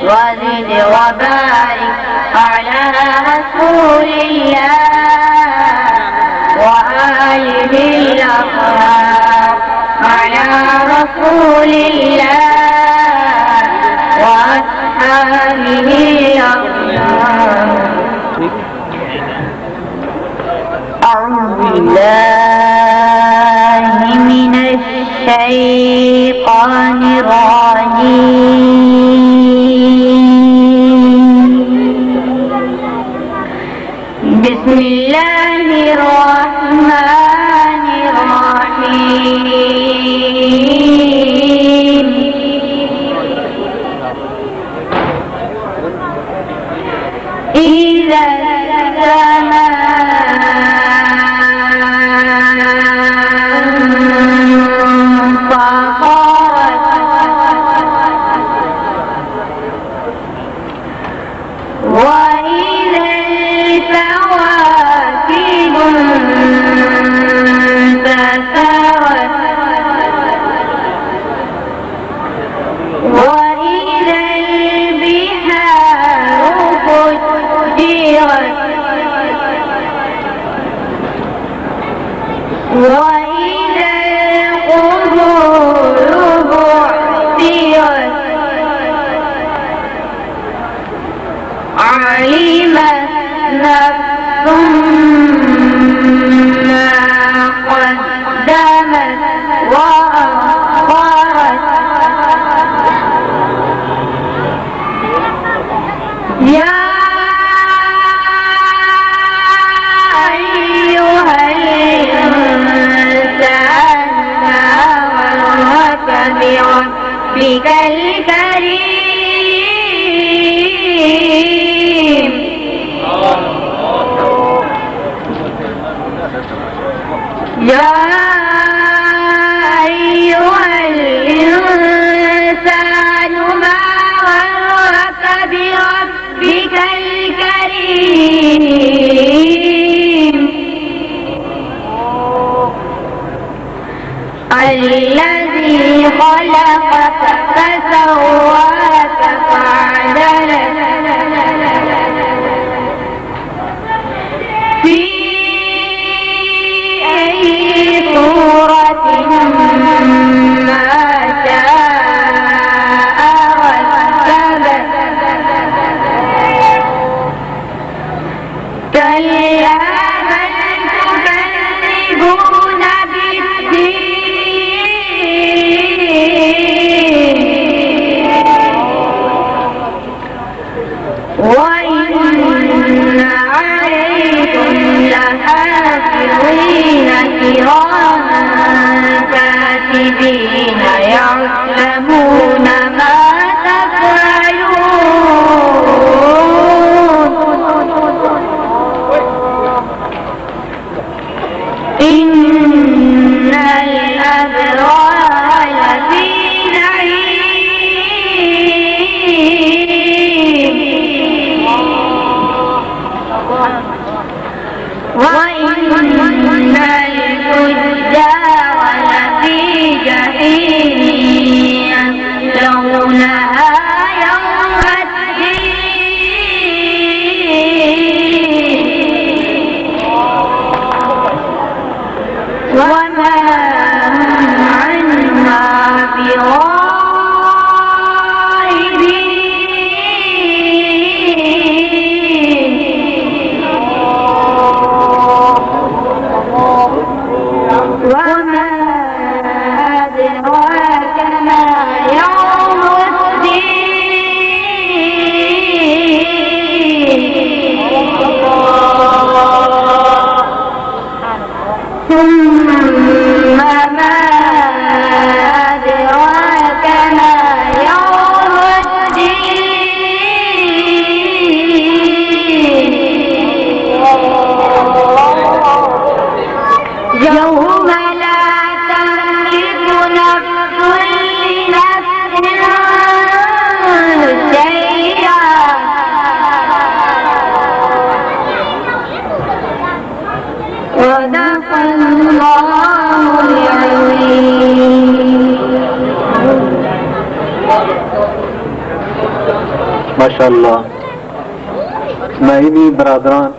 وزد وبارك على رسول الله وآله الأطهار على رسول الله وأصحابه الأطهار. أعوذ بالله من الشيطان الرجيم. بسم الله الرحمن الرحيم. إذا وإذا القبور بعثرت علمت نفس ما قدمت وأخرت. يا بربك الكريم. يا أيها الإنسان ما غرك بربك الكريم الذي خلقك فسواك فعدلك في أي صورة ما شاء ركبك. كلا بل تكذبون بالدين وإن عليكم لحافظين كراما كاتبين يعلمون ما تفعلون. إن الأبرار لفي نعيم ما شاء الله. اسماعیلی برادران